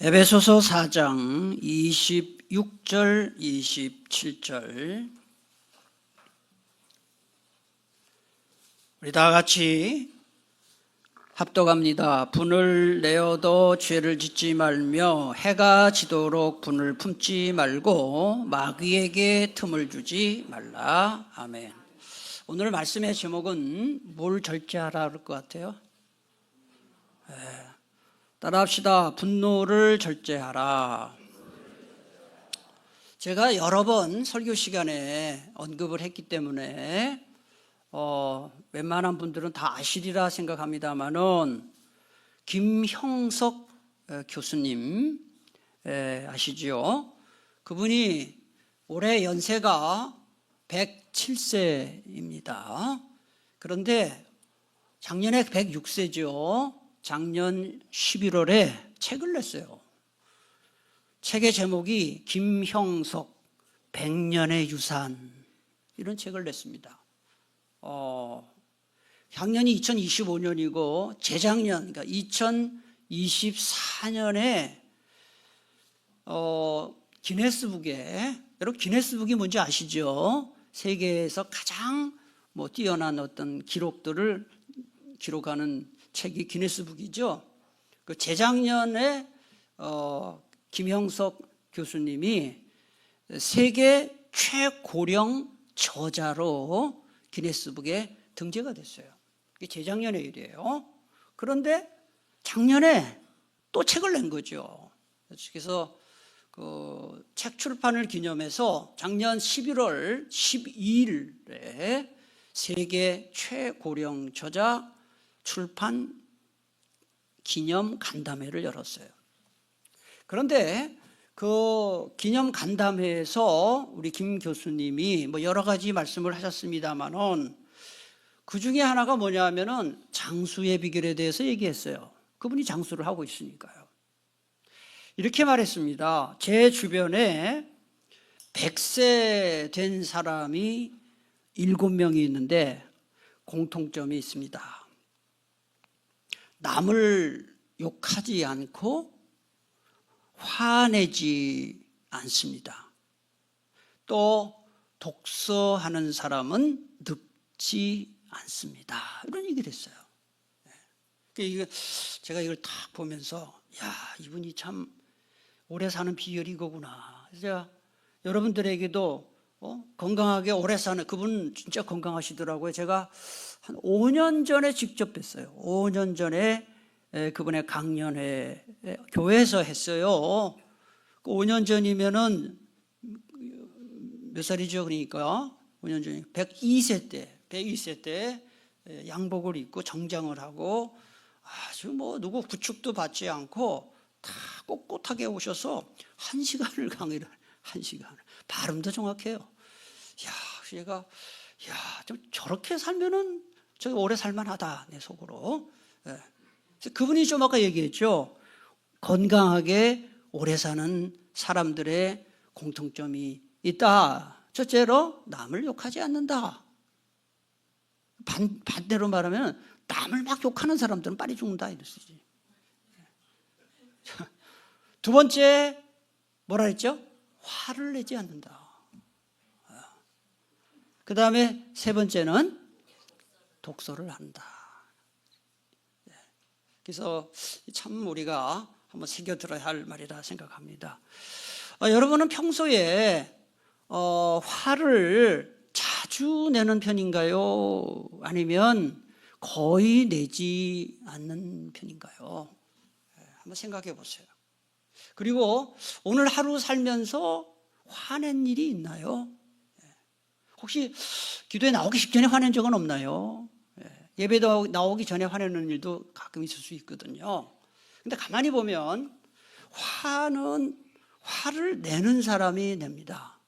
에베소서 4장 26절 27절 우리 다 같이 합독합니다. 분을 내어도 죄를 짓지 말며 해가 지도록 분을 품지 말고 마귀에게 틈을 주지 말라. 아멘. 오늘 말씀의 제목은 뭘 절제하라 그럴 것 같아요? 따라합시다. 분노를 절제하라. 제가 여러 번 설교 시간에 언급을 했기 때문에 웬만한 분들은 다 아시리라 생각합니다만은 김형석 교수님 아시죠? 그분이 올해 연세가 107세입니다. 그런데 작년에 106세죠. 작년 11월에 책을 냈어요. 책의 제목이 김형석 100년의 유산, 이런 책을 냈습니다. 작년이 2025년이고 재작년, 그러니까 2024년에 기네스북에, 여러분 기네스북이 뭔지 아시죠? 세계에서 가장 뛰어난 어떤 기록들을 기록하는 책이 기네스북이죠. 그 재작년에 김형석 교수님이 세계 최고령 저자로 기네스북에 등재가 됐어요. 이게 재작년의 일이에요. 그런데 작년에 또 책을 낸 거죠. 그래서 그 책 출판을 기념해서 작년 11월 12일에 세계 최고령 저자 출판 기념 간담회를 열었어요. 그런데 그 기념 간담회에서 우리 김 교수님이 여러 가지 말씀을 하셨습니다만은 그 중에 하나가 뭐냐면은 장수의 비결에 대해서 얘기했어요. 그분이 장수를 하고 있으니까요. 이렇게 말했습니다. 제 주변에 100세 된 사람이 7명이 있는데 공통점이 있습니다. 남을 욕하지 않고 화내지 않습니다. 또 독서하는 사람은 늙지 않습니다. 이런 얘기를 했어요. 제가 이걸 딱 보면서 이분이 참 오래 사는 비결이 이거구나. 그래서 여러분들에게도 건강하게 오래 사는, 그분 진짜 건강하시더라고요. 제가 한 5년 전에 직접 뵀어요. 5년 전에 그분의 강연회 교회에서 했어요. 5년 전이면은 몇 살이죠? 그러니까 5년 전이 102세 때 양복을 입고 정장을 하고 아주 누구 구축도 받지 않고 다 꼿꼿하게 오셔서 1시간을 강의를, 1시간을. 발음도 정확해요. 제가 좀 저렇게 살면은 저기 오래 살만하다, 내 속으로. 그분이 좀 아까 얘기했죠. 건강하게 오래 사는 사람들의 공통점이 있다. 첫째로 남을 욕하지 않는다. 반대로 말하면 남을 막 욕하는 사람들은 빨리 죽는다, 이랬지. 두 번째 뭐라 했죠? 화를 내지 않는다. 그 다음에 세 번째는 독서를 한다. 그래서 참 우리가 한번 새겨들어야 할 말이라 생각합니다. 여러분은 평소에 화를 자주 내는 편인가요? 아니면 거의 내지 않는 편인가요? 한번 생각해 보세요. 그리고 오늘 하루 살면서 화낸 일이 있나요? 혹시 기도에 나오기 직전에 화낸 적은 없나요? 예배 나오기 전에 화내는 일도 가끔 있을 수 있거든요. 근데 가만히 보면 화를 내는 사람이 냅니다.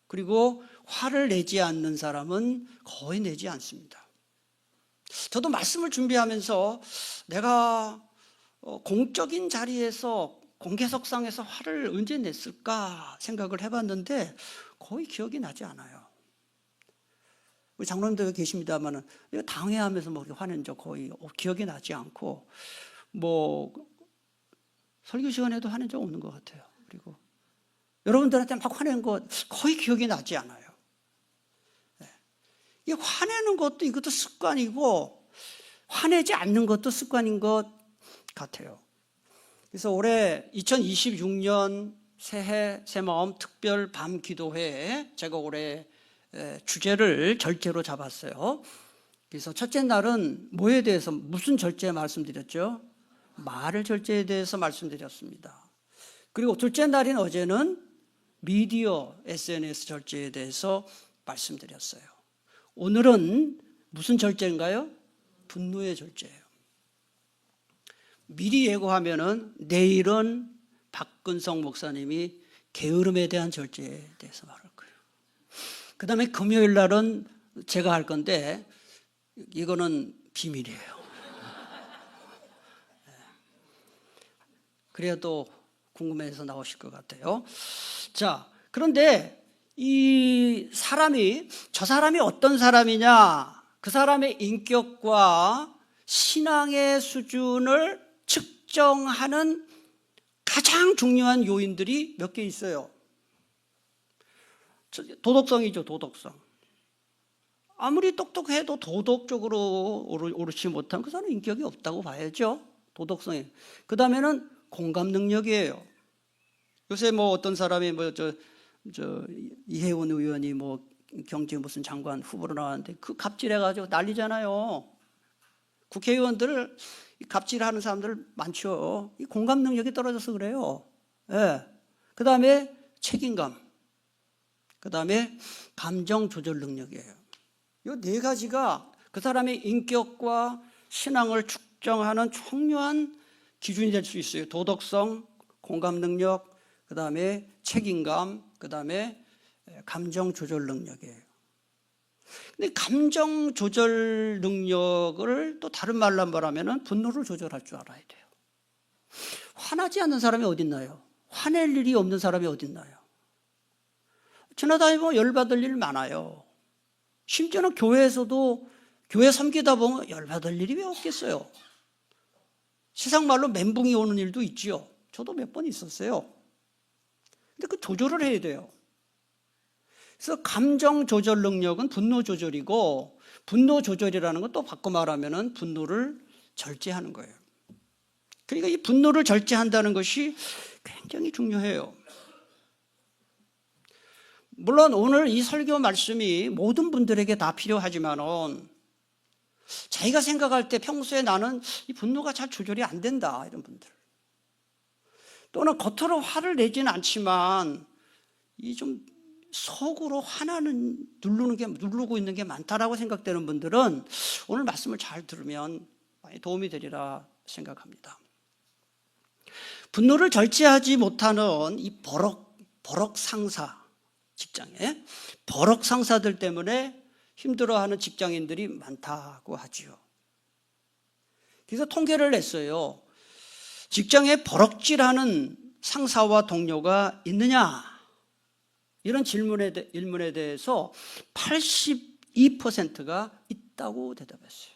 그리고 화를 내지 않는 사람은 거의 내지 않습니다. 저도 말씀을 준비하면서 내가 공적인 자리에서 공개석상에서 화를 언제 냈을까 생각을 해봤는데 거의 기억이 나지 않아요. 우리 장로님도 계십니다만은 당회하면서 이렇게 화낸 적 거의 기억이 나지 않고 설교 시간에도 화낸 적 없는 것 같아요. 그리고 여러분들한테 막 화낸 거 거의 기억이 나지 않아요. 이 화내는 것도 이것도 습관이고 화내지 않는 것도 습관인 것 같아요. 그래서 올해 2026년 새해 새마음 특별 밤 기도회에 제가 올해 주제를 절제로 잡았어요. 그래서 첫째 날은 뭐에 대해서 무슨 절제 말씀드렸죠? 말을 절제에 대해서 말씀드렸습니다. 그리고 둘째 날인 어제는 미디어 SNS 절제에 대해서 말씀드렸어요. 오늘은 무슨 절제인가요? 분노의 절제예요. 미리 예고하면은 내일은 박근성 목사님이 게으름에 대한 절제에 대해서 말할 거예요. 그 다음에 금요일 날은 제가 할 건데 이거는 비밀이에요. 그래도 궁금해서 나오실 것 같아요. 자, 그런데 이 사람이 저 사람이 어떤 사람이냐, 그 사람의 인격과 신앙의 수준을 측정하는 가장 중요한 요인들이 몇 개 있어요. 도덕성이죠, 도덕성. 아무리 똑똑해도 도덕적으로 옳지 못한 그 사람은 인격이 없다고 봐야죠. 도덕성이. 그 다음에는 공감 능력이에요. 요새 뭐 어떤 사람이 이혜원 의원이 뭐 경제 무슨 장관 후보로 나왔는데 그 갑질해가지고 난리잖아요. 국회의원들 갑질하는 사람들 많죠. 이 공감 능력이 떨어져서 그래요. 예. 그 다음에 책임감. 그 다음에 감정 조절 능력이에요. 이 네 가지가 그 사람의 인격과 신앙을 측정하는 중요한 기준이 될 수 있어요. 도덕성, 공감 능력, 그 다음에 책임감, 그 다음에 감정 조절 능력이에요. 근데 감정 조절 능력을 또 다른 말로 말하면 분노를 조절할 줄 알아야 돼요. 화나지 않는 사람이 어딨나요? 화낼 일이 없는 사람이 어딨나요? 지나다니면 열받을 일 많아요. 심지어는 교회에서도 교회 섬기다 보면 열받을 일이 왜 없겠어요? 세상 말로 멘붕이 오는 일도 있지요. 저도 몇 번 있었어요. 근데 그 조절을 해야 돼요. 그래서 감정 조절 능력은 분노 조절이고, 분노 조절이라는 건 또 바꿔 말하면 분노를 절제하는 거예요. 그러니까 이 분노를 절제한다는 것이 굉장히 중요해요. 물론 오늘 이 설교 말씀이 모든 분들에게 다 필요하지만은 자기가 생각할 때 평소에 나는 이 분노가 잘 조절이 안 된다, 이런 분들. 또는 겉으로 화를 내지는 않지만 이 좀 속으로 누르고 있는 게 많다라고 생각되는 분들은 오늘 말씀을 잘 들으면 많이 도움이 되리라 생각합니다. 분노를 절제하지 못하는 이 버럭 상사, 직장에 버럭 상사들 때문에 힘들어하는 직장인들이 많다고 하지요. 그래서 통계를 냈어요. 직장에 버럭질하는 상사와 동료가 있느냐? 이런 질문에 대해서 82%가 있다고 대답했어요.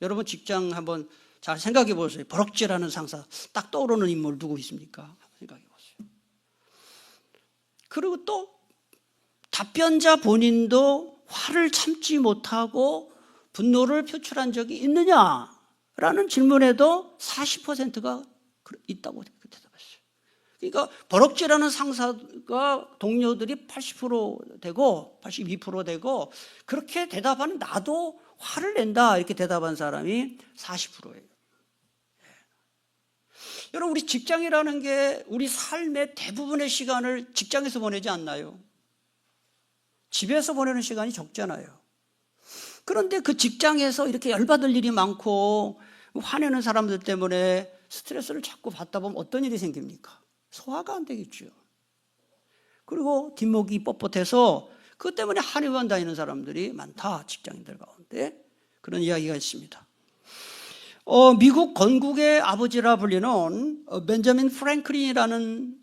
여러분 직장 한번 잘 생각해 보세요. 버럭질하는 상사 딱 떠오르는 인물 누구 있습니까? 생각해 보세요. 그리고 또 답변자 본인도 화를 참지 못하고 분노를 표출한 적이 있느냐라는 질문에도 40%가 있다고 대답했어요. 그러니까 버럭질하는 상사가 동료들이 80% 되고 82% 되고, 그렇게 대답하는 나도 화를 낸다 이렇게 대답한 사람이 40%예요. 여러분, 우리 직장이라는 게 우리 삶의 대부분의 시간을 직장에서 보내지 않나요? 집에서 보내는 시간이 적잖아요. 그런데 그 직장에서 이렇게 열받을 일이 많고 화내는 사람들 때문에 스트레스를 자꾸 받다 보면 어떤 일이 생깁니까? 소화가 안 되겠죠. 그리고 뒷목이 뻣뻣해서 그것 때문에 한의원 다니는 사람들이 많다, 직장인들 가운데. 그런 이야기가 있습니다. 미국 건국의 아버지라 불리는 벤저민 프랭클린이라는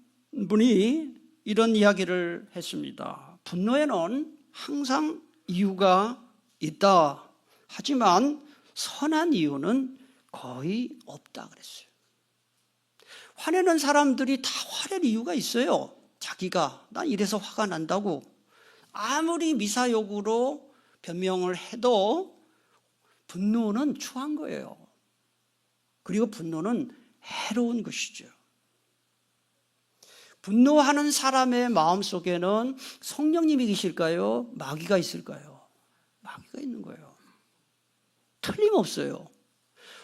분이 이런 이야기를 했습니다. 분노에는 항상 이유가 있다. 하지만 선한 이유는 거의 없다 그랬어요. 화내는 사람들이 다 화낼 이유가 있어요. 자기가 난 이래서 화가 난다고 아무리 미사역으로 변명을 해도 분노는 추한 거예요. 그리고 분노는 해로운 것이죠. 분노하는 사람의 마음속에는 성령님이 계실까요? 마귀가 있을까요? 마귀가 있는 거예요. 틀림없어요.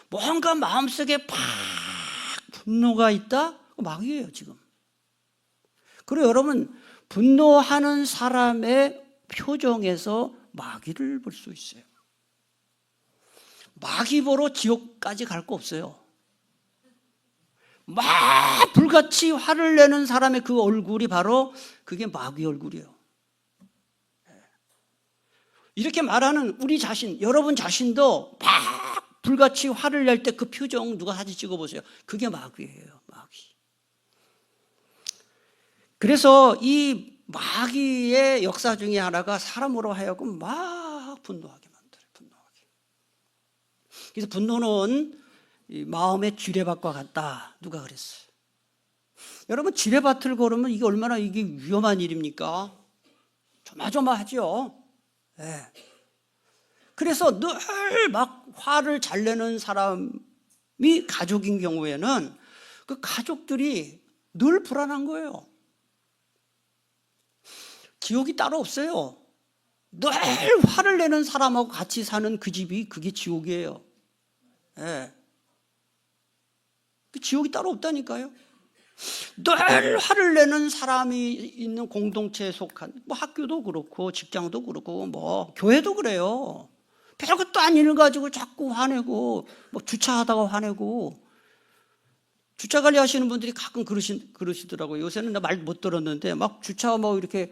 뭔가 마음속에 팍 분노가 있다? 마귀예요, 지금. 그리고 여러분, 분노하는 사람의 표정에서 마귀를 볼 수 있어요. 마귀 보러 지옥까지 갈 거 없어요. 막 불같이 화를 내는 사람의 그 얼굴이 바로 그게 마귀 얼굴이에요. 이렇게 말하는 우리 자신, 여러분 자신도 막 불같이 화를 낼 때 그 표정 누가 사진 찍어보세요. 그게 마귀예요, 마귀. 그래서 이 마귀의 역사 중에 하나가 사람으로 하여금 막 분노하게 만들어요. 분노하게. 그래서 분노는 이 마음의 지뢰밭과 같다. 누가 그랬어요? 여러분 지뢰밭을 걸으면 이게 얼마나 이게 위험한 일입니까? 조마조마하죠. 네. 그래서 늘 막 화를 잘 내는 사람이 가족인 경우에는 그 가족들이 늘 불안한 거예요. 지옥이 따로 없어요. 늘 화를 내는 사람하고 같이 사는 그 집이 그게 지옥이에요. 네. 지옥이 따로 없다니까요. 늘 화를 내는 사람이 있는 공동체에 속한 뭐 학교도 그렇고 직장도 그렇고 뭐 교회도 그래요. 별것도 아닌 일 가지고 자꾸 화내고 뭐 주차하다가 화내고 주차 관리하시는 분들이 가끔 그러시더라고요. 요새는 나 말 못 들었는데 막 주차 뭐 이렇게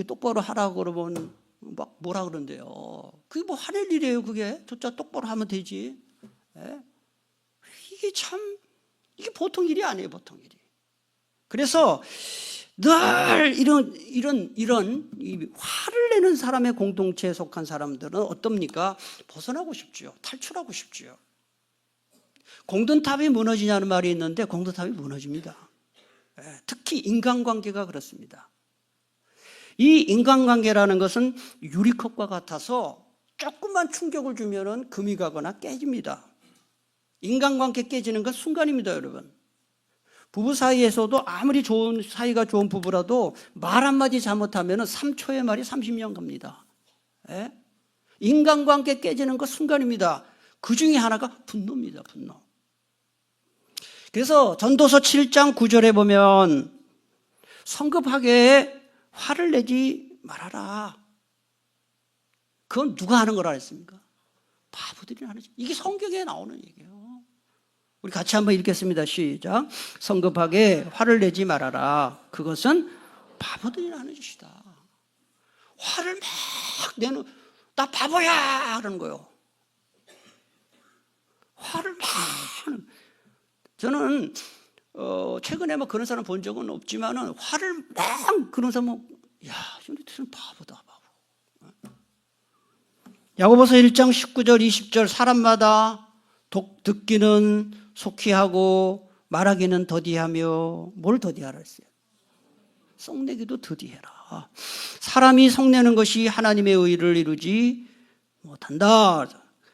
똑바로 하라고 그러면 막 뭐라 그런대요. 그게 뭐 화낼 일이에요. 그게 주차 똑바로 하면 되지. 네? 이게 참 이게 보통 일이 아니에요. 보통 일이. 그래서 늘 이런 이 화를 내는 사람의 공동체에 속한 사람들은 어떻습니까? 벗어나고 싶지요. 탈출하고 싶지요. 공든탑이 무너지냐는 말이 있는데 공든탑이 무너집니다. 특히 인간관계가 그렇습니다. 이 인간관계라는 것은 유리컵과 같아서 조금만 충격을 주면은 금이 가거나 깨집니다. 인간관계 깨지는 건 순간입니다, 여러분. 부부 사이에서도 아무리 사이가 좋은 부부라도 말 한마디 잘못하면 3초의 말이 30년 갑니다. 예? 인간관계 깨지는 거 순간입니다. 그 중에 하나가 분노입니다. 분노. 그래서 전도서 7장 9절에 보면 성급하게 화를 내지 말아라. 그건 누가 하는 거라 했습니까? 바보들이 하는 짓. 이게 성경에 나오는 얘기예요. 우리 같이 한번 읽겠습니다. 시작. 성급하게 화를 내지 말아라. 그것은 바보들이 하는 짓이다. 화를 막 내는, 나 바보야! 그러는 거예요. 화를 막 하는. 저는 최근에 뭐 그런 사람 본 적은 없지만은 화를 막 그런 사람은 야, 저는 바보다, 바보. 야고보서 1장 19절 20절 사람마다 듣기는 속히 하고 말하기는 더디하며 뭘 더디하라 했어요? 성내기도 더디해라. 사람이 성내는 것이 하나님의 의를 이루지 못한다.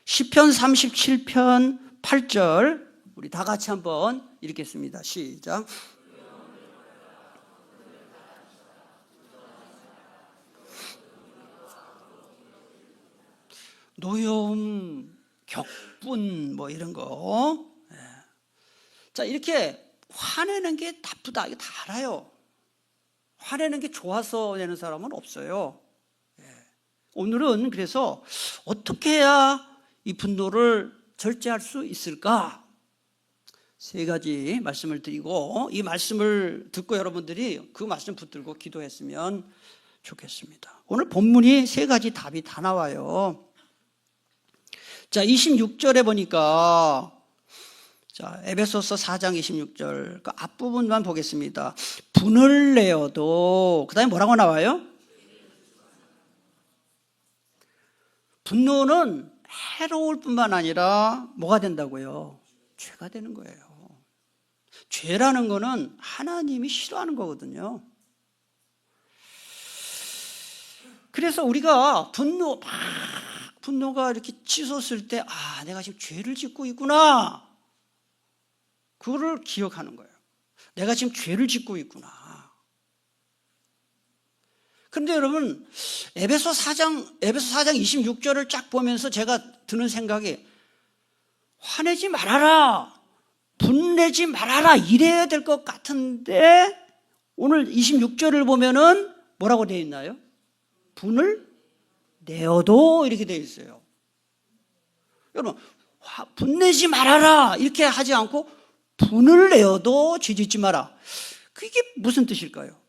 시편 37편 8절 우리 다 같이 한번 읽겠습니다. 시작. 노여움, 격분 뭐 이런 거. 자, 이렇게 화내는 게 나쁘다 이거 다 알아요. 화내는 게 좋아서 내는 사람은 없어요. 오늘은 그래서 어떻게 해야 이 분노를 절제할 수 있을까? 세 가지 말씀을 드리고 이 말씀을 듣고 여러분들이 그 말씀 붙들고 기도했으면 좋겠습니다. 오늘 본문이 세 가지 답이 다 나와요. 자, 26절에 보니까 자, 에베소서 4장 26절 그 앞부분만 보겠습니다. 분을 내어도 그 다음에 뭐라고 나와요? 분노는 해로울 뿐만 아니라 뭐가 된다고요? 죄가 되는 거예요. 죄라는 거는 하나님이 싫어하는 거거든요. 그래서 우리가 분노가 이렇게 치솟을 때, 내가 지금 죄를 짓고 있구나. 그거를 기억하는 거예요. 내가 지금 죄를 짓고 있구나. 그런데 여러분, 에베소 4장 26절을 쫙 보면서 제가 드는 생각이, 화내지 말아라, 분내지 말아라, 이래야 될 것 같은데, 오늘 26절을 보면은 뭐라고 되어 있나요? 분을 내어도 이렇게 되어 있어요. 여러분, 분내지 말아라 이렇게 하지 않고 분을 내어도 죄 짓지 마라. 그게 무슨 뜻일까요?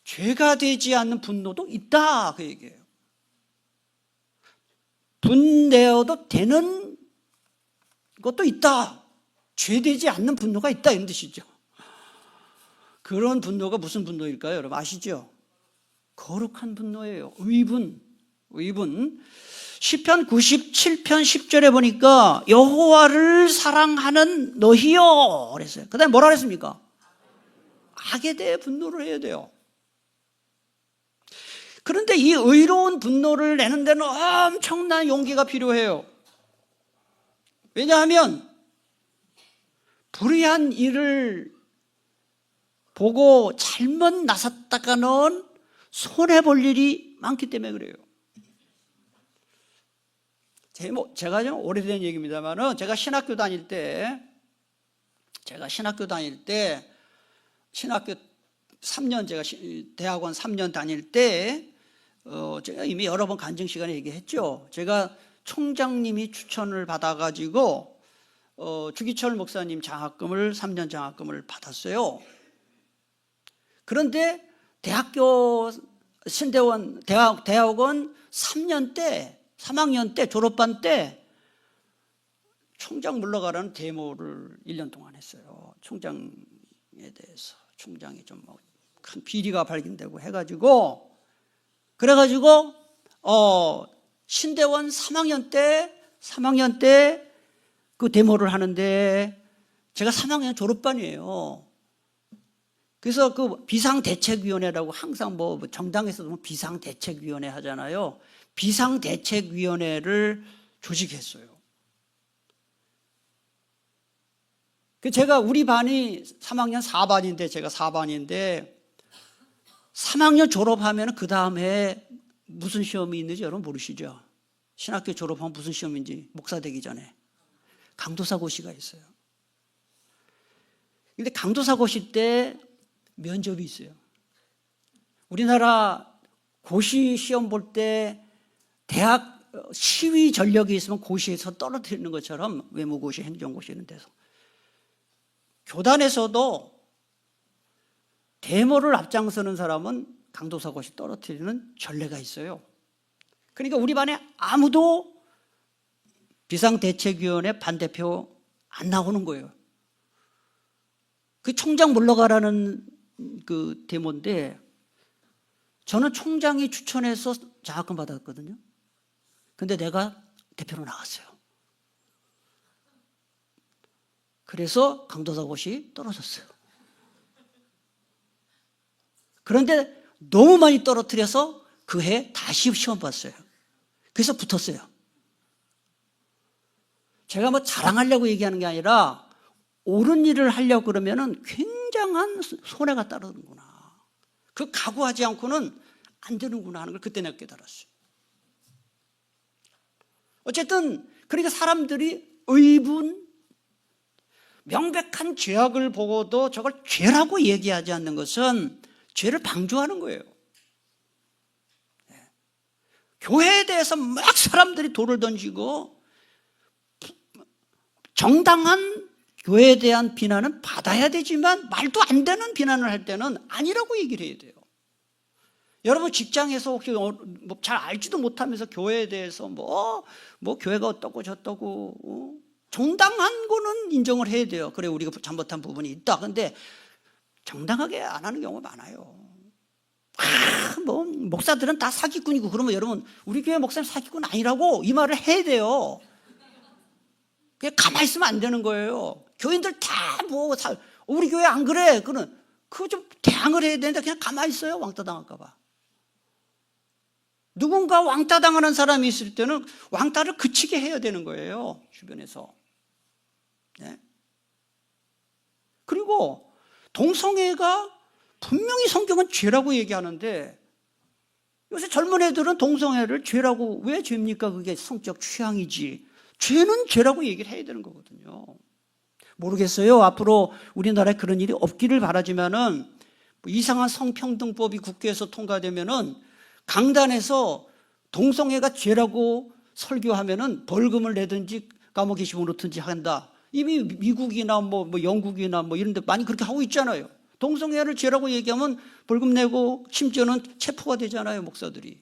죄가 되지 않는 분노도 있다, 그 얘기예요. 분내어도 되는 것도 있다. 죄되지 않는 분노가 있다, 이런 뜻이죠. 그런 분노가 무슨 분노일까요? 여러분 아시죠? 거룩한 분노예요. 의분. 시편 97편 10절에 보니까 여호와를 사랑하는 너희여 그랬어요. 그 다음에 뭐라 그랬습니까? 악에 대해 분노를 해야 돼요. 그런데 이 의로운 분노를 내는 데는 엄청난 용기가 필요해요. 왜냐하면 불의한 일을 보고 잘못 나섰다가는 손해볼 일이 많기 때문에 그래요. 제가 좀 오래된 얘기입니다만은, 제가 신학교 다닐 때, 신학교 3년, 제가 대학원 3년 다닐 때, 제가 이미 여러 번 간증 시간에 얘기했죠. 제가 총장님이 추천을 받아가지고, 주기철 목사님 장학금을, 3년 장학금을 받았어요. 그런데 대학교 신대원 대학원 3학년 때 졸업반 때 총장 물러가라는 데모를 1년 동안 했어요. 총장에 대해서. 총장이 좀 큰 비리가 발견되고 해가지고, 그래가지고 신대원 3학년 때 그 데모를 하는데, 제가 3학년 졸업반이에요. 그래서 그 비상대책위원회라고, 항상 정당에서도 비상대책위원회 하잖아요. 비상대책위원회를 조직했어요. 제가 우리 반이 3학년 4반인데, 제가 4반인데 3학년 졸업하면 그 다음에 무슨 시험이 있는지 여러분 모르시죠? 신학교 졸업하면 무슨 시험인지, 목사 되기 전에 강도사고시가 있어요. 근데 강도사고시 때 면접이 있어요. 우리나라 고시 시험 볼 때 대학 시위 전력이 있으면 고시에서 떨어뜨리는 것처럼, 외모고시, 행정고시 이런 데서 교단에서도 데모를 앞장서는 사람은 강도사고시 떨어뜨리는 전례가 있어요. 그러니까 우리 반에 아무도 비상대책위원회 반대표 안 나오는 거예요. 그 총장 물러가라는 그 데모인데, 저는 총장이 추천해서 장학금 받았거든요. 근데 내가 대표로 나갔어요. 그래서 강도사고시 떨어졌어요. 그런데 너무 많이 떨어뜨려서 그 해 다시 시험 봤어요. 그래서 붙었어요. 제가 자랑하려고 얘기하는 게 아니라, 옳은 일을 하려고 그러면은 굉장한 손해가 따르는구나. 그 각오하지 않고는 안 되는구나 하는 걸 그때 내가 깨달았어요. 어쨌든 그러니까 사람들이 의분, 명백한 죄악을 보고도 저걸 죄라고 얘기하지 않는 것은 죄를 방조하는 거예요. 교회에 대해서 막 사람들이 돌을 던지고, 정당한 교회에 대한 비난은 받아야 되지만 말도 안 되는 비난을 할 때는 아니라고 얘기를 해야 돼요. 여러분 직장에서 혹시 잘 알지도 못하면서 교회에 대해서 교회가 어떻고 저떻고, 정당한 거는 인정을 해야 돼요. 그래, 우리가 잘못한 부분이 있다. 근데 정당하게 안 하는 경우가 많아요. 목사들은 다 사기꾼이고, 그러면 여러분 우리 교회 목사님 사기꾼 아니라고 이 말을 해야 돼요. 그냥 가만히 있으면 안 되는 거예요. 교인들 다 뭐 우리 교회 안 그래? 그는 그거 좀 대항을 해야 되는데 그냥 가만히 있어요. 왕따 당할까 봐. 누군가 왕따 당하는 사람이 있을 때는 왕따를 그치게 해야 되는 거예요. 주변에서. 네. 그리고 동성애가 분명히 성경은 죄라고 얘기하는데 요새 젊은 애들은 동성애를 죄라고, 왜 죄입니까? 그게 성적 취향이지. 죄는 죄라고 얘기를 해야 되는 거거든요. 모르겠어요. 앞으로 우리나라에 그런 일이 없기를 바라지만은 이상한 성평등법이 국회에서 통과되면은 강단에서 동성애가 죄라고 설교하면은 벌금을 내든지 감옥에 집어넣든지 한다. 이미 미국이나 뭐 영국이나 뭐 이런 데 많이 그렇게 하고 있잖아요. 동성애를 죄라고 얘기하면 벌금 내고 심지어는 체포가 되잖아요, 목사들이.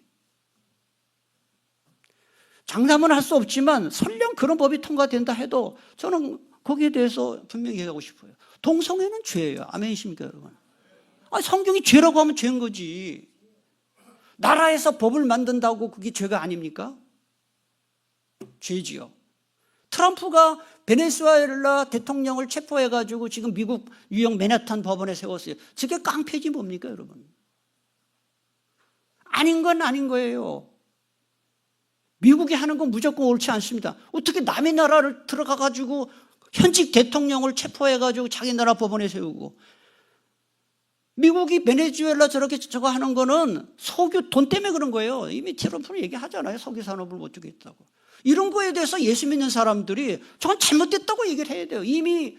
장담은 할 수 없지만 설령 그런 법이 통과된다 해도 저는 거기에 대해서 분명히 얘기하고 싶어요. 동성애는 죄예요. 아멘이십니까, 여러분? 아니, 성경이 죄라고 하면 죄인 거지. 나라에서 법을 만든다고 그게 죄가 아닙니까? 죄지요. 트럼프가 베네수엘라 대통령을 체포해가지고 지금 미국 뉴욕 맨하탄 법원에 세웠어요. 저게 깡패지 뭡니까, 여러분? 아닌 건 아닌 거예요. 미국이 하는 건 무조건 옳지 않습니다. 어떻게 남의 나라를 들어가가지고 현직 대통령을 체포해가지고 자기 나라 법원에 세우고, 미국이 베네수엘라 저거 하는 거는 석유 돈 때문에 그런 거예요. 이미 트럼프는 얘기하잖아요. 석유 산업을 못 주겠다고. 이런 거에 대해서 예수 믿는 사람들이 저건 잘못됐다고 얘기를 해야 돼요. 이미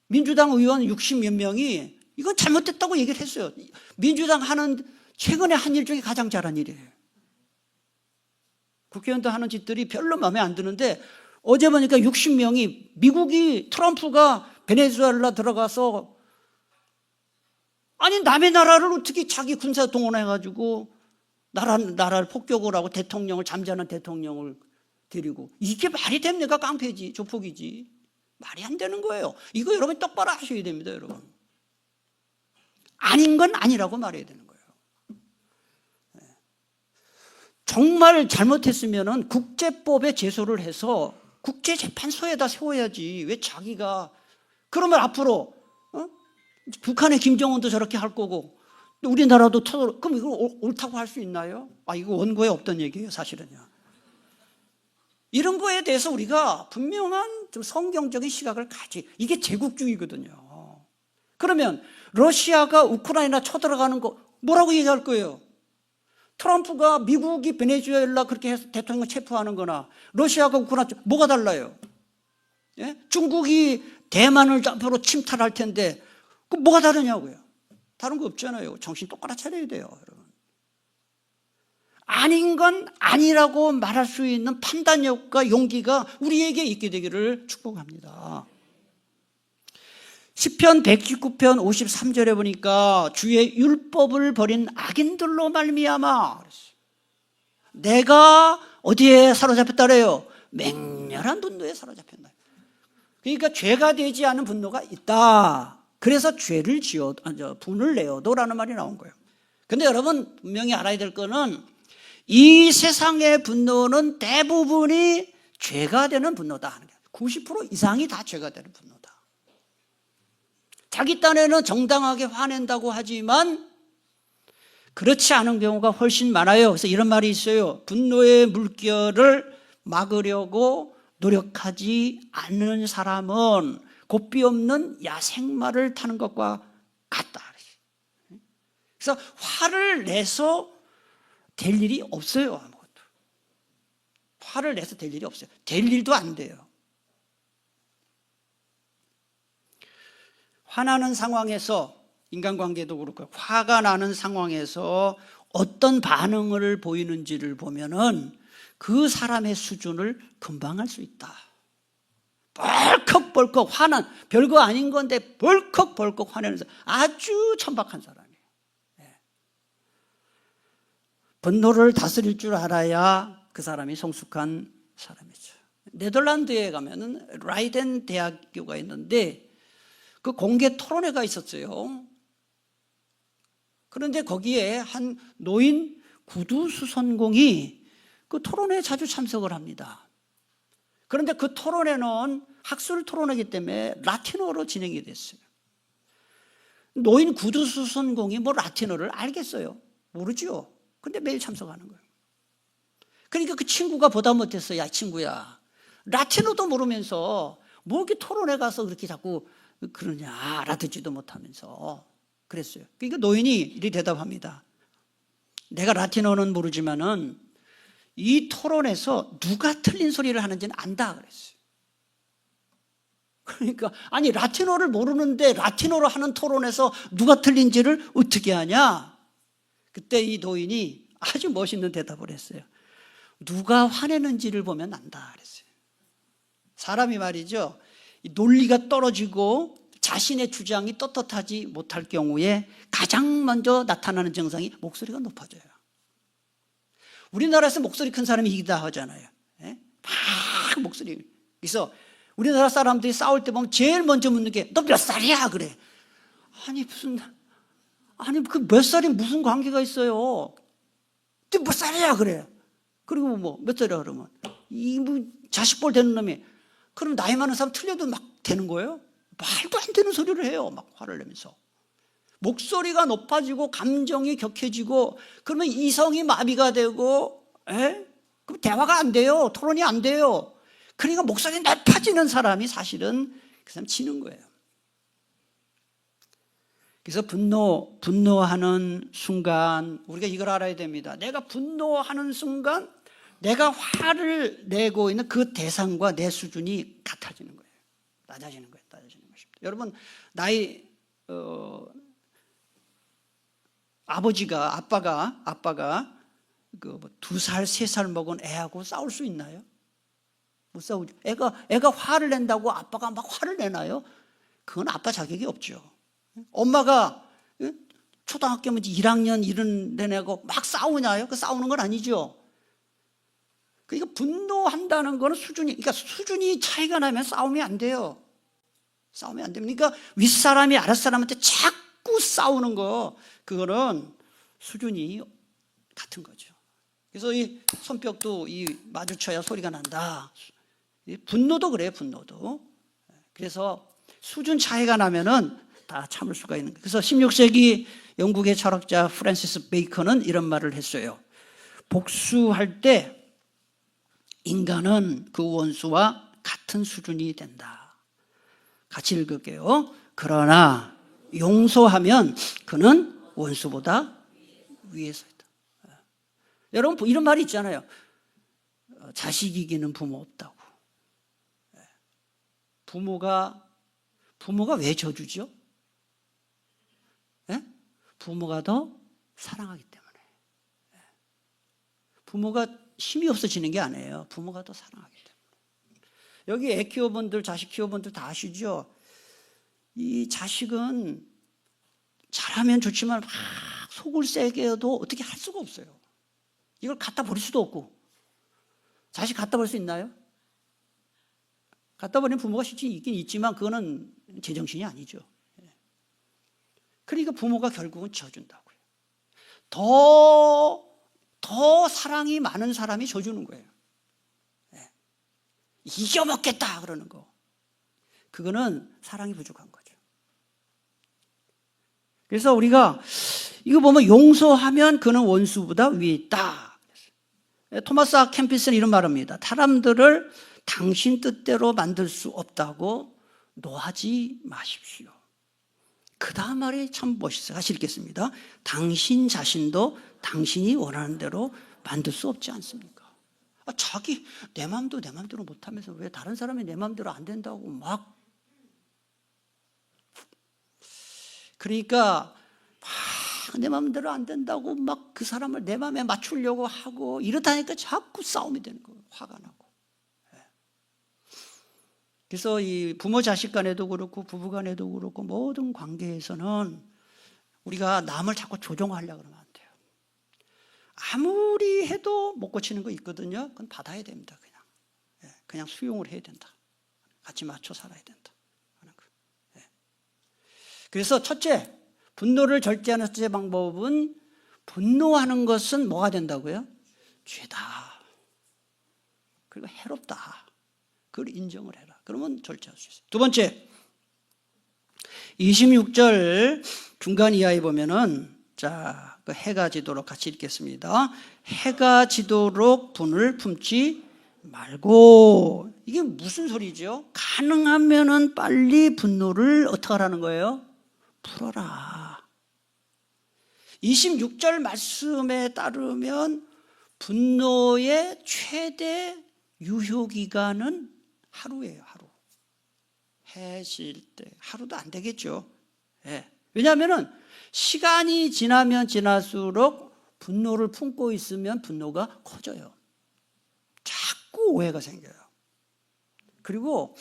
민주당 의원 60몇 명이 이건 잘못됐다고 얘기를 했어요. 민주당 하는 최근에 한 일 중에 가장 잘한 일이에요. 국회의원들 하는 짓들이 별로 마음에 안 드는데 어제 보니까 60명이 미국이 트럼프가 베네수엘라 들어가서 아니 남의 나라를 어떻게 자기 군사 동원해가지고 나라를 폭격을 하고 대통령을, 잠자는 대통령을 데리고, 이게 말이 됩니까? 깡패지, 조폭이지. 말이 안 되는 거예요. 이거 여러분 똑바로 하셔야 됩니다, 여러분. 아닌 건 아니라고 말해야 되는 거예요. 정말 잘못했으면은 국제법에 제소를 해서 국제재판소에다 세워야지. 왜 자기가, 그러면 앞으로 북한의 김정은도 저렇게 할 거고 우리나라도 그럼 이거 옳다고 할 수 있나요? 이거 원고에 없던 얘기예요, 사실은요. 이런 거에 대해서 우리가 분명한 좀 성경적인 시각을 이게 제국주의거든요. 그러면 러시아가 우크라이나 쳐들어가는 거 뭐라고 얘기할 거예요? 트럼프가 미국이 베네수엘라 그렇게 해서 대통령 체포하는 거나 러시아가 우크라이나 뭐가 달라요? 예? 중국이 대만을 앞으로 침탈할 텐데 그 뭐가 다르냐고요? 다른 거 없잖아요. 정신 똑바로 차려야 돼요, 여러분. 아닌 건 아니라고 말할 수 있는 판단력과 용기가 우리에게 있게 되기를 축복합니다. 시편 119편 53절에 보니까 주의 율법을 버린 악인들로 말미암아, 내가 어디에 사로잡혔다래요? 맹렬한 분노에 사로잡혔다. 그러니까 죄가 되지 않은 분노가 있다. 그래서 죄를 분을 내어도라는 말이 나온 거예요. 근데 여러분 분명히 알아야 될 거는 이 세상의 분노는 대부분이 죄가 되는 분노다 하는 거예요. 90% 이상이 다 죄가 되는 분노다. 자기 딴에는 정당하게 화낸다고 하지만 그렇지 않은 경우가 훨씬 많아요. 그래서 이런 말이 있어요. 분노의 물결을 막으려고 노력하지 않는 사람은 곱비 없는 야생마를 타는 것과 같다. 그래서 화를 내서 될 일이 없어요. 아무것도. 화를 내서 될 일이 없어요. 될 일도 안 돼요. 화나는 상황에서, 인간관계도 그렇고 화가 나는 상황에서 어떤 반응을 보이는지를 보면은 그 사람의 수준을 금방 알 수 있다. 벌컥벌컥 화난, 별거 아닌 건데 벌컥벌컥 화내는 사람, 아주 천박한 사람이에요. 분노를 다스릴 줄 알아야 그 사람이 성숙한 사람이죠. 네덜란드에 가면은 라이덴 대학교가 있는데 그 공개 토론회가 있었어요. 그런데 거기에 한 노인 구두수선공이 그 토론회에 자주 참석을 합니다. 그런데 그 토론회는 학술 토론하기 때문에 라틴어로 진행이 됐어요. 노인 구두수선공이 뭐 라틴어를 알겠어요? 모르죠. 근데 매일 참석하는 거예요. 그러니까 그 친구가 보다 못해서 야 친구야 라틴어도 모르면서 뭐 이렇게 토론에 가서 그렇게 자꾸 그러냐 알아듣지도 못하면서 그랬어요. 그러니까 노인이 이렇게 대답합니다. 내가 라틴어는 모르지만은 이 토론에서 누가 틀린 소리를 하는지는 안다 그랬어요. 그러니까 아니 라틴어를 모르는데 라틴어로 하는 토론에서 누가 틀린지를 어떻게 하냐? 그때 이 노인이 아주 멋있는 대답을 했어요. 누가 화내는지를 보면 안다 그랬어요. 사람이 말이죠. 논리가 떨어지고 자신의 주장이 떳떳하지 못할 경우에 가장 먼저 나타나는 증상이 목소리가 높아져요. 우리나라에서 목소리 큰 사람이 이기다 하잖아요. 막 목소리. 그래서 우리나라 사람들이 싸울 때 보면 제일 먼저 묻는 게 너 몇 살이야? 그래. 아니 그 몇 살이 무슨 관계가 있어요? 너 몇 살이야? 그래. 그리고 뭐 몇 살이야 그러면 이 뭐 자식볼 되는 놈이 그럼 나이 많은 사람 틀려도 막 되는 거예요? 말도 안 되는 소리를 해요. 막 화를 내면서. 목소리가 높아지고 감정이 격해지고 그러면 이성이 마비가 되고 그럼 대화가 안 돼요. 토론이 안 돼요. 그러니까 목소리 높아지는 사람이 사실은 그 사람 지는 거예요. 그래서 분노하는 순간 우리가 이걸 알아야 됩니다. 내가 분노하는 순간 내가 화를 내고 있는 그 대상과 내 수준이 같아지는 거예요. 낮아지는 거예요. 낮아지는 것입니다. 여러분 아빠가 그 2살, 3살 먹은 애하고 싸울 수 있나요? 못 싸우죠. 애가 화를 낸다고 아빠가 막 화를 내나요? 그건 아빠 자격이 없죠. 엄마가 초등학교면 1학년 이런 애하고 막 싸우나요? 그 싸우는 건 아니죠. 그러니까 분노한다는 거는 수준이 차이가 나면 싸움이 안 돼요. 싸움이 안 됩니다. 그러니까 윗사람이 아랫사람한테 자꾸 싸우는 거, 그거는 수준이 같은 거죠. 그래서 이 손뼉도 마주쳐야 소리가 난다. 분노도 그래요, 분노도. 그래서 수준 차이가 나면은 다 참을 수가 있는 거예요. 그래서 16세기 영국의 철학자 프랜시스 베이컨은 이런 말을 했어요. 복수할 때 인간은 그 원수와 같은 수준이 된다. 같이 읽을게요. 그러나 용서하면 그는 원수보다 위에 서 있다. 여러분 이런 말이 있잖아요. 자식 이기는 부모 없다고. 부모가 왜 저주죠? 부모가 더 사랑하기 때문에. 부모가 힘이 없어지는 게 아니에요. 부모가 더 사랑하기 때문에. 여기 애 키워본들, 자식 키워본들 다 아시죠? 이 자식은 잘하면 좋지만 막 속을 세게 해도 어떻게 할 수가 없어요. 이걸 갖다 버릴 수도 없고. 자식 갖다 버릴 수 있나요? 갖다 버리는 부모가 실제 있긴 있지만 그거는 제정신이 아니죠. 그러니까 부모가 결국은 져준다고요. 더 사랑이 많은 사람이 져주는 거예요. 이겨먹겠다 그러는 거. 그거는 사랑이 부족한 거죠. 그래서 우리가 이거 보면 용서하면 그는 원수보다 위에 있다. 토마스 아 캠피스는 이런 말합니다. 사람들을 당신 뜻대로 만들 수 없다고 노하지 마십시오. 그 다음 말이 참 멋있어요. 같이 읽겠습니다. 당신 자신도 당신이 원하는 대로 만들 수 없지 않습니까? 자기 내 마음도 내 마음대로 못하면서 왜 다른 사람이 내 마음대로 안 된다고 막. 그러니까 내 마음대로 안 된다고 막 그 사람을 내 마음에 맞추려고 하고 이러다니까 자꾸 싸움이 되는 거예요. 화가 나고. 그래서 이 부모 자식 간에도 그렇고 부부 간에도 그렇고 모든 관계에서는 우리가 남을 자꾸 조종하려고 그러면 안 돼요. 아무리 해도 못 고치는 거 있거든요. 그건 받아야 됩니다. 그냥 수용을 해야 된다. 같이 맞춰 살아야 된다. 그래서 첫째, 분노를 절제하는 첫째 방법은 분노하는 것은 뭐가 된다고요? 죄다. 그리고 해롭다. 그걸 인정을 해라. 그러면 절제할 수 있어요. 두 번째, 26절 중간 이하에 보면은 자, 그 해가 지도록 같이 읽겠습니다. 해가 지도록 분을 품지 말고. 이게 무슨 소리죠? 가능하면은 빨리 분노를 어떻게 하라는 거예요? 풀어라. 26절 말씀에 따르면 분노의 최대 유효기간은 하루예요. 하루. 해 질 때 하루도 안 되겠죠. 네. 왜냐하면 시간이 지나면 지날수록 분노를 품고 있으면 분노가 커져요. 자꾸 오해가 생겨요. 그리고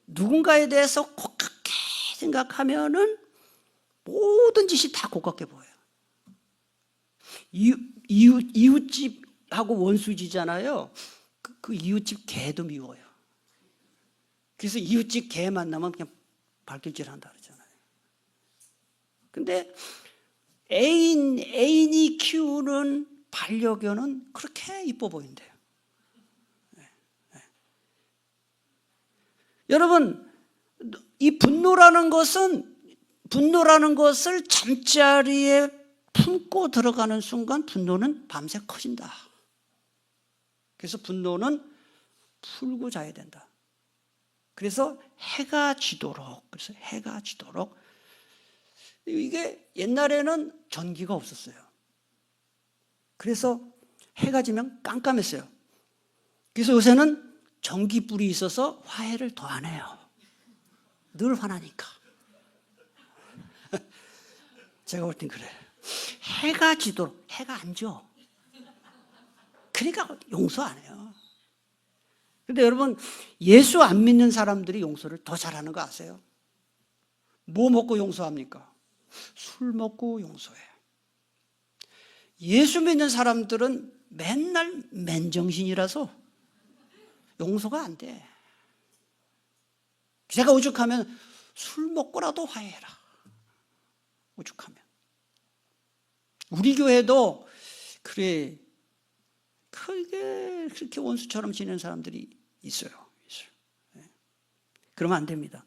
누군가에 대해서 고깝게 생각하면은 모든 짓이 다 고깝게 보여요. 이웃집하고 원수지잖아요. 그 이웃집 개도 미워요. 그래서 이웃집 개 만나면 그냥 발길질한다 그러잖아요. 근데 애인이 키우는 반려견은 그렇게 이뻐 보인대요. 네, 네. 여러분, 이 분노라는 것을 잠자리에 품고 들어가는 순간 분노는 밤새 커진다. 그래서 분노는 풀고 자야 된다. 그래서 해가 지도록, 이게 옛날에는 전기가 없었어요. 그래서 해가 지면 깜깜했어요. 그래서 요새는 전기불이 있어서 화해를 더 안 해요. 늘 화나니까. 제가 볼 땐 그래요. 해가 지도록, 해가 안 져. 그러니까 용서 안 해요. 근데 여러분, 예수 안 믿는 사람들이 용서를 더 잘하는 거 아세요? 뭐 먹고 용서합니까? 술 먹고 용서해요. 예수 믿는 사람들은 맨날 맨정신이라서 용서가 안 돼. 제가 오죽하면 술 먹고라도 화해해라. 오죽하면. 우리 교회도 그래, 크게 그렇게 원수처럼 지내는 사람들이 있어요. 네. 그러면 안 됩니다.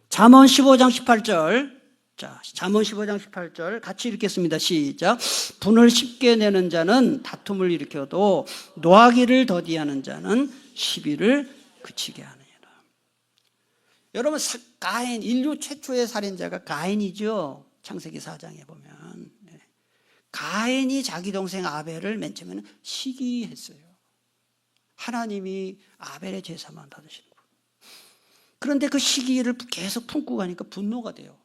잠언 15장 18절. 자, 잠언 15장 18절 같이 읽겠습니다. 시작. 분을 쉽게 내는 자는 다툼을 일으켜도 노하기를 더디하는 자는 시비를 그치게 하느니라. 여러분, 가인, 인류 최초의 살인자가 가인이죠. 창세기 4장에 보면. 가인이 자기 동생 아벨을 맨 처음에는 시기했어요. 하나님이 아벨의 제사만 받으시는 거예요. 그런데 그 시기를 계속 품고 가니까 분노가 돼요.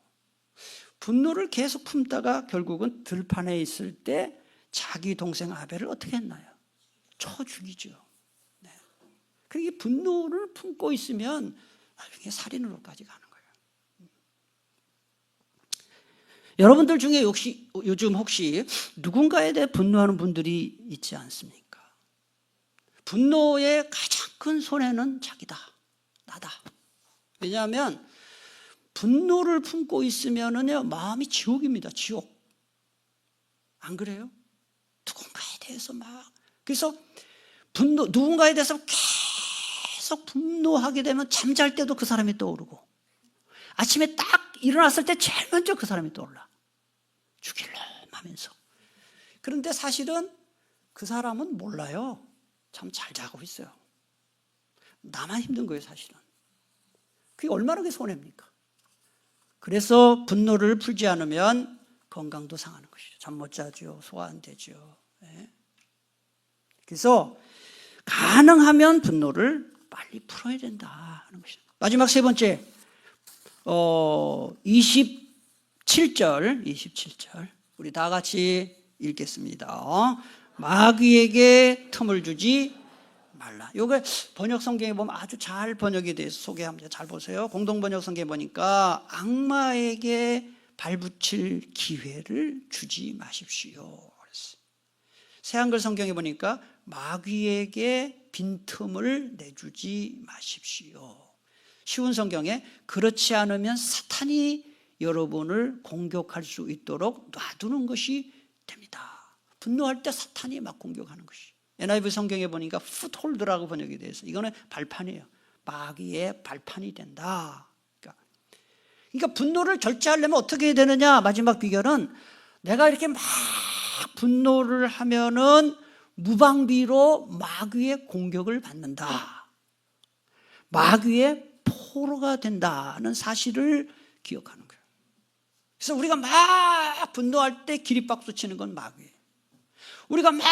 분노를 계속 품다가 결국은 들판에 있을 때 자기 동생 아벨을 어떻게 했나요? 쳐 죽이죠. 네. 그게 분노를 품고 있으면 나중에 살인으로까지 가는 거예요. 여러분들 중에 요즘 혹시 누군가에 대해 분노하는 분들이 있지 않습니까? 분노의 가장 큰 손해는 자기다, 나다. 왜냐하면 분노를 품고 있으면은요, 마음이 지옥입니다. 지옥. 안 그래요? 누군가에 대해서 그래서 누군가에 대해서 계속 분노하게 되면 잠잘 때도 그 사람이 떠오르고, 아침에 딱 일어났을 때 제일 먼저 그 사람이 떠올라. 죽일래 하면서. 그런데 사실은 그 사람은 몰라요. 참 잘 자고 있어요. 나만 힘든 거예요, 사실은. 그게 얼마나 손해입니까? 그래서 분노를 풀지 않으면 건강도 상하는 것이죠. 잠 못 자죠. 소화 안 되죠. 네. 그래서 가능하면 분노를 빨리 풀어야 된다 하는 것이죠. 마지막 세 번째, 27절 우리 다 같이 읽겠습니다. 마귀에게 틈을 주지 말라. 이거 번역 성경에 보면 아주 잘 번역이 돼서 소개합니다. 잘 보세요. 공동 번역 성경에 보니까 악마에게 발붙일 기회를 주지 마십시오. 그랬어요. 새한글 성경에 보니까 마귀에게 빈틈을 내주지 마십시오. 쉬운 성경에 그렇지 않으면 사탄이 여러분을 공격할 수 있도록 놔두는 것이 됩니다. 분노할 때 사탄이 막 공격하는 것이. NIV 성경에 보니까 풋홀드라고 번역이 되어 있어요. 이거는 발판이에요. 마귀의 발판이 된다. 그러니까 분노를 절제하려면 어떻게 해야 되느냐? 마지막 비결은 내가 이렇게 막 분노를 하면은 무방비로 마귀의 공격을 받는다. 마귀의 포로가 된다는 사실을 기억하는 거예요. 그래서 우리가 막 분노할 때 기립박수 치는 건 마귀예요. 우리가 막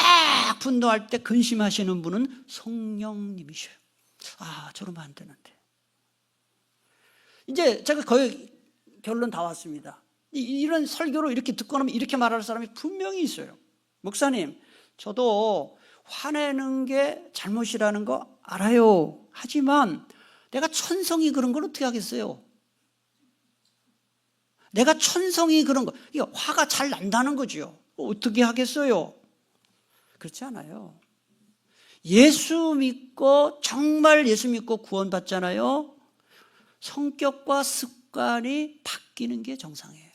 분노할 때 근심하시는 분은 성령님이셔요. 아, 저러면 안 되는데. 이제 제가 거의 결론 다 왔습니다. 이런 설교를 이렇게 듣고 나면 이렇게 말할 사람이 분명히 있어요. 목사님, 저도 화내는 게 잘못이라는 거 알아요. 하지만 내가 천성이 그런 걸 어떻게 하겠어요? 내가 천성이 그런 거, 이게 화가 잘 난다는 거죠. 어떻게 하겠어요? 그렇지 않아요. 예수 믿고, 정말 예수 믿고 구원받잖아요. 성격과 습관이 바뀌는 게 정상이에요.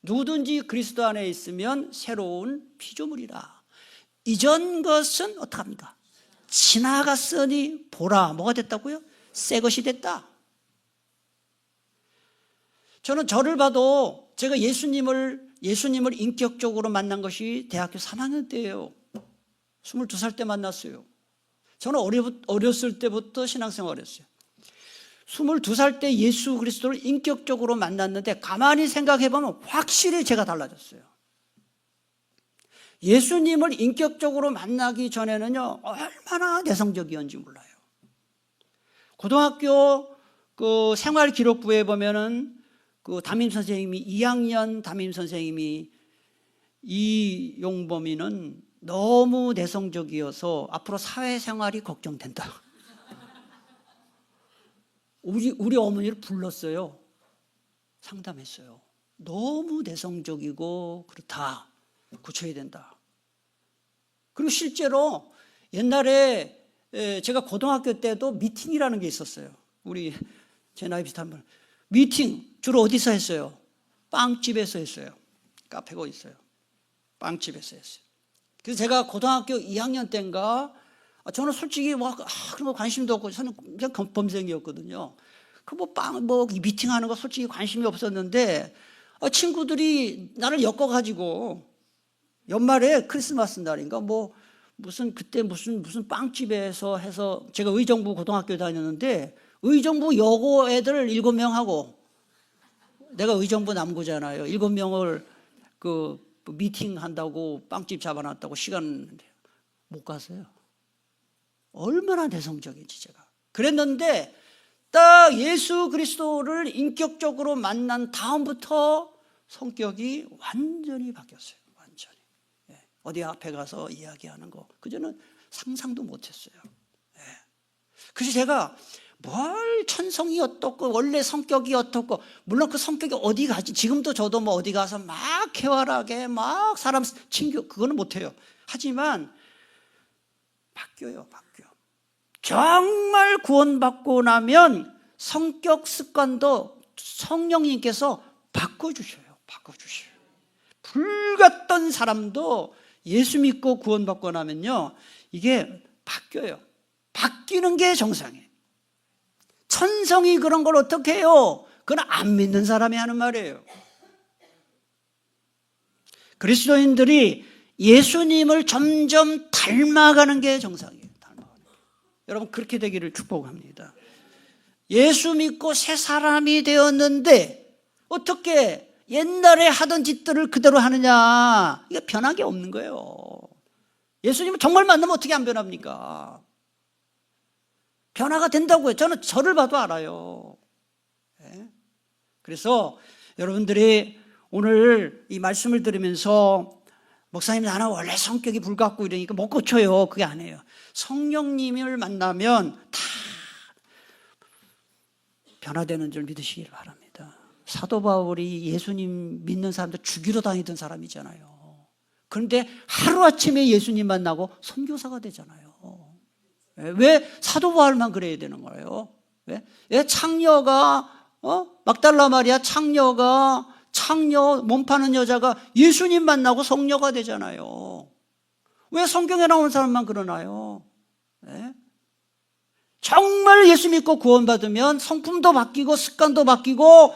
누구든지 그리스도 안에 있으면 새로운 피조물이라. 이전 것은 어떡합니까? 지나갔으니 보라. 뭐가 됐다고요? 새 것이 됐다. 저는 저를 봐도 제가 예수님을 인격적으로 만난 것이 대학교 3학년 때예요. 22살 때 만났어요. 저는 어렸을 때부터 신앙생활을 했어요. 22살 때 예수 그리스도를 인격적으로 만났는데 가만히 생각해보면 확실히 제가 달라졌어요. 예수님을 인격적으로 만나기 전에는요, 얼마나 내성적이었는지 몰라요. 고등학교 그 생활기록부에 보면은 그 담임 선생님이 2학년 담임 선생님이 이용범이는 너무 내성적이어서 앞으로 사회생활이 걱정된다. 우리 어머니를 불렀어요. 상담했어요. 너무 내성적이고 그렇다. 고쳐야 된다. 그리고 실제로 옛날에 제가 고등학교 때도 미팅이라는 게 있었어요. 우리 제 나이 비슷한 분. 미팅 주로 어디서 했어요? 빵집에서 했어요. 카페가 있어요. 빵집에서 했어요. 그래서 제가 고등학교 2학년 때인가, 저는 솔직히 그런 거 관심도 없고, 저는 그냥 범생이었거든요. 미팅하는 거 솔직히 관심이 없었는데, 친구들이 나를 엮어가지고, 연말에 크리스마스 날인가, 그때 무슨 빵집에서 해서, 제가 의정부 고등학교 다녔는데, 의정부 여고 애들 7명 하고, 내가 의정부 남구잖아요. 7명을 미팅 한다고 빵집 잡아놨다고 시간 못 갔어요. 얼마나 내성적인지 제가. 그랬는데 딱 예수 그리스도를 인격적으로 만난 다음부터 성격이 완전히 바뀌었어요. 완전히. 어디 앞에 가서 이야기하는 거 그전에는 상상도 못했어요. 그래서 제가 뭘 천성이 어떻고 원래 성격이 어떻고, 물론 그 성격이 어디 가지, 지금도 저도 어디 가서 막 쾌활하게 막 사람 친구 그거는 못해요. 하지만 바뀌어요. 정말 구원받고 나면 성격 습관도 성령님께서 바꿔주셔요. 불같던 사람도 예수 믿고 구원받고 나면요, 이게 바뀌어요. 바뀌는 게 정상이에요. 천성이 그런 걸 어떻게 해요? 그건 안 믿는 사람이 하는 말이에요. 그리스도인들이 예수님을 점점 닮아가는 게 정상이에요. 여러분 그렇게 되기를 축복합니다. 예수 믿고 새 사람이 되었는데 어떻게 옛날에 하던 짓들을 그대로 하느냐? 이게 변한 게 없는 거예요. 예수님을 정말 만나면 어떻게 안 변합니까? 변화가 된다고요. 저는 저를 봐도 알아요. 그래서 여러분들이 오늘 이 말씀을 들으면서 목사님 나는 원래 성격이 불같고 이러니까 못 고쳐요. 그게 아니에요. 성령님을 만나면 다 변화되는 줄 믿으시길 바랍니다. 사도 바울이 예수님 믿는 사람들 죽이러 다니던 사람이잖아요. 그런데 하루아침에 예수님 만나고 선교사가 되잖아요. 왜 사도 바울만 그래야 되는 거예요? 왜 창녀가 막달라 마리아 창녀 몸 파는 여자가 예수님 만나고 성녀가 되잖아요. 왜 성경에 나온 사람만 그러나요? 네? 정말 예수 믿고 구원받으면 성품도 바뀌고 습관도 바뀌고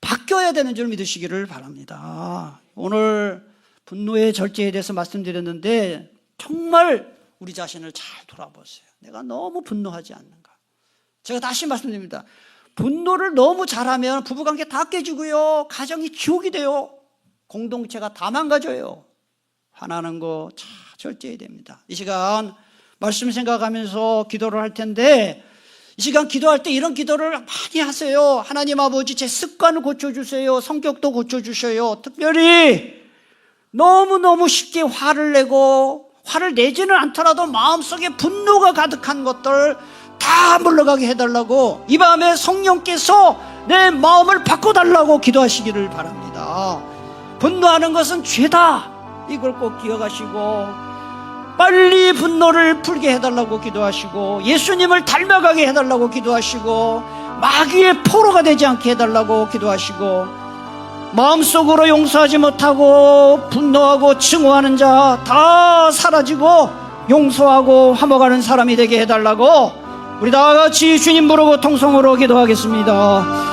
바뀌어야 되는 줄 믿으시기를 바랍니다. 오늘 분노의 절제에 대해서 말씀드렸는데 정말 우리 자신을 잘 돌아보세요. 내가 너무 분노하지 않는가? 제가 다시 말씀드립니다. 분노를 너무 잘하면 부부관계 다 깨지고요, 가정이 지옥이 돼요. 공동체가 다 망가져요. 화나는 거 잘 절제해야 됩니다. 이 시간 말씀 생각하면서 기도를 할 텐데, 이 시간 기도할 때 이런 기도를 많이 하세요. 하나님 아버지, 제 습관을 고쳐주세요. 성격도 고쳐주셔요. 특별히 너무너무 쉽게 화를 내고, 화를 내지는 않더라도 마음속에 분노가 가득한 것들 다 물러가게 해달라고, 이 밤에 성령께서 내 마음을 바꿔달라고 기도하시기를 바랍니다. 분노하는 것은 죄다, 이걸 꼭 기억하시고 빨리 분노를 풀게 해달라고 기도하시고, 예수님을 닮아가게 해달라고 기도하시고, 마귀의 포로가 되지 않게 해달라고 기도하시고, 마음속으로 용서하지 못하고 분노하고 증오하는 자 다 사라지고 용서하고 화목하는 사람이 되게 해달라고 우리 다같이 주님 부르고 통성으로 기도하겠습니다.